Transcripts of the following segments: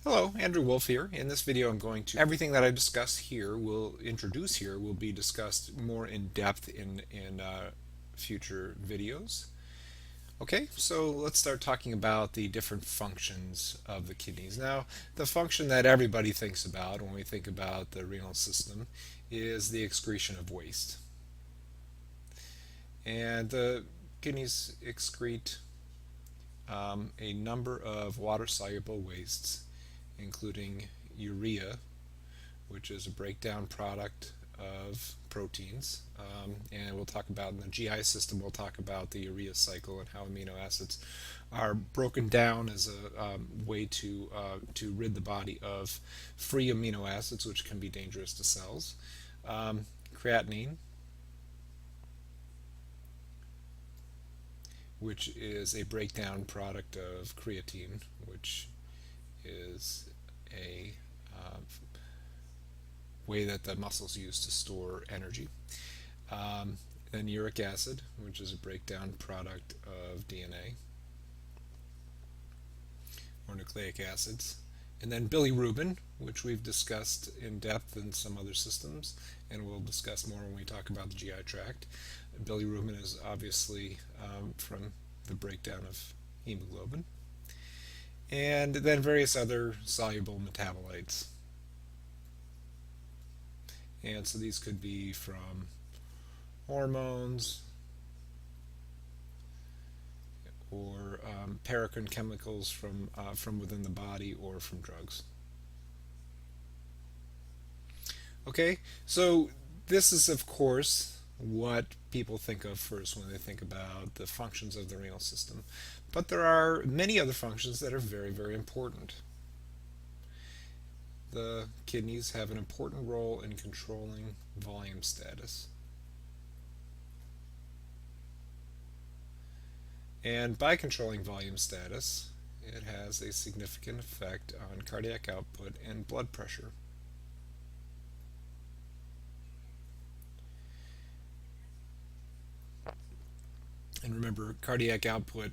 Hello, Andrew Wolf here. In this video everything that I discuss here will introduce here will be discussed more in depth in future videos. Okay, so let's start talking about the different functions of the kidneys. Now, the function that everybody thinks about when we think about the renal system is the excretion of waste. And the kidneys excrete a number of water-soluble wastes, including urea, which is a breakdown product of proteins. And we'll talk about in the GI system, we'll talk about the urea cycle and how amino acids are broken down as a way to rid the body of free amino acids, which can be dangerous to cells. Creatinine, which is a breakdown product of creatine, which is a way that the muscles use to store energy. Then uric acid, which is a breakdown product of DNA or nucleic acids. And then bilirubin, which we've discussed in depth in some other systems, and we'll discuss more when we talk about the GI tract. Bilirubin is obviously from the breakdown of hemoglobin. And then various other soluble metabolites. And so these could be from hormones or paracrine chemicals from within the body or from drugs. Okay, so this is of course what people think of first when they think about the functions of the renal system. But there are many other functions that are very, very important. The kidneys have an important role in controlling volume status. And by controlling volume status, it has a significant effect on cardiac output and blood pressure. And remember, cardiac output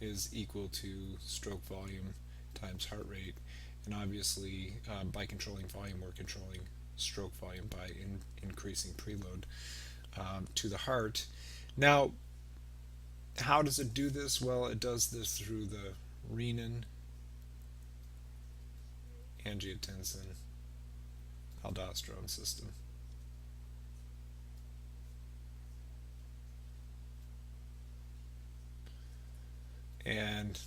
is equal to stroke volume times heart rate. And obviously, by controlling volume, we're controlling stroke volume by increasing preload to the heart. Now, how does it do this? Well, it does this through the renin, angiotensin, aldosterone system. And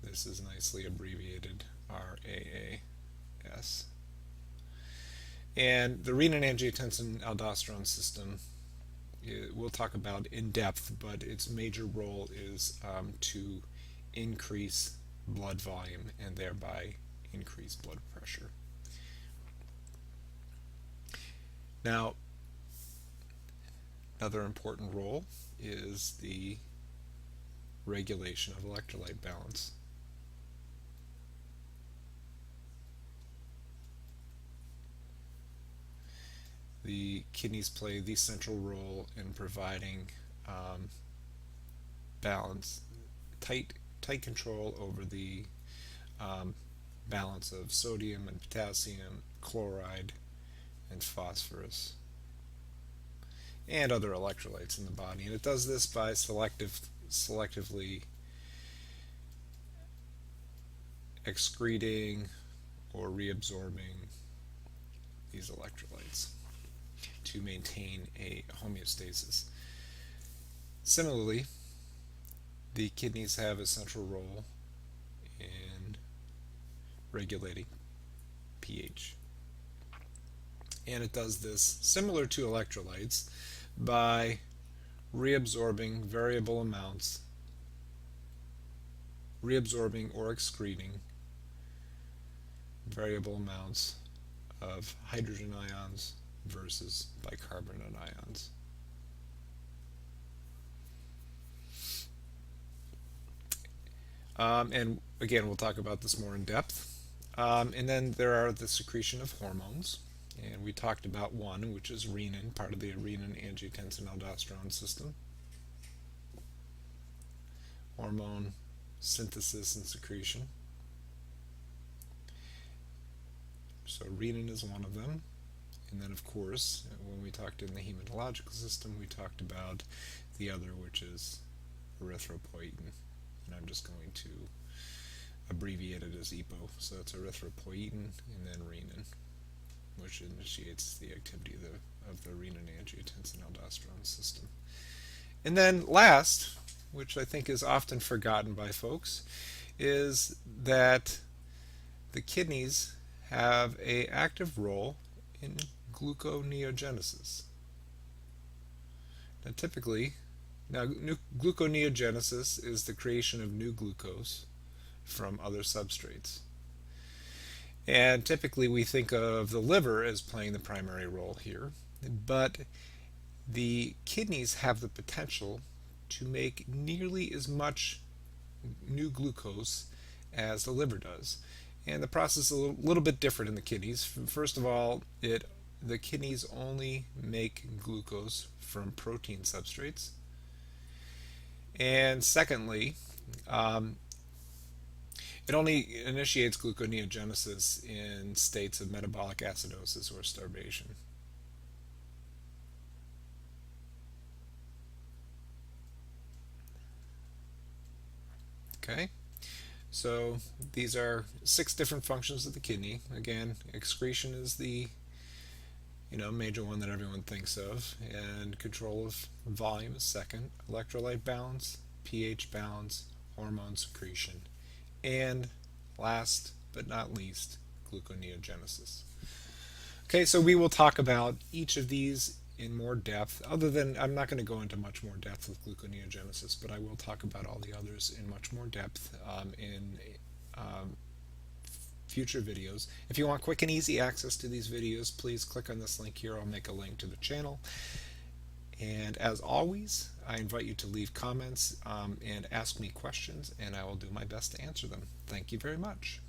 this is nicely abbreviated RAAS. And the renin-angiotensin-aldosterone system we'll talk about in depth, but its major role is to increase blood volume and thereby increase blood pressure. Now, another important role is the regulation of electrolyte balance. The kidneys play the central role in providing balance, tight control over the balance of sodium and potassium, chloride, and phosphorus, and other electrolytes in the body. And it does this by selectively excreting or reabsorbing these electrolytes to maintain a homeostasis. Similarly, the kidneys have a central role in regulating pH. And it does this similar to electrolytes by reabsorbing variable amounts, reabsorbing or excreting variable amounts of hydrogen ions versus bicarbonate ions. And again, we'll talk about this more in depth. And then there are the secretion of hormones. And we talked about one, which is renin, part of the renin-angiotensin-aldosterone system. Hormone synthesis and secretion. So renin is one of them. And then, of course, when we talked in the hematological system, we talked about the other, which is erythropoietin. And I'm just going to abbreviate it as EPO. So it's erythropoietin and then renin, which initiates the activity of the renin-angiotensin-aldosterone system. And then last, which I think is often forgotten by folks, is that the kidneys have an active role in gluconeogenesis. Now gluconeogenesis is the creation of new glucose from other substrates. And typically we think of the liver as playing the primary role here, but the kidneys have the potential to make nearly as much new glucose as the liver does. And the process is a little bit different in the kidneys. First of all, the kidneys only make glucose from protein substrates. And secondly, it only initiates gluconeogenesis in states of metabolic acidosis or starvation. Okay, so these are 6 different functions of the kidney. Again, excretion is the major one that everyone thinks of, and control of volume is second. Electrolyte balance, pH balance, hormone secretion, and last but not least, gluconeogenesis. Okay, so we will talk about each of these in more depth. I'm not going to go into much more depth with gluconeogenesis, but I will talk about all the others in much more depth in future videos. If you want quick and easy access to these videos, please click on this link here. I'll make a link to the channel. And as always, I invite you to leave comments and ask me questions, and I will do my best to answer them. Thank you very much.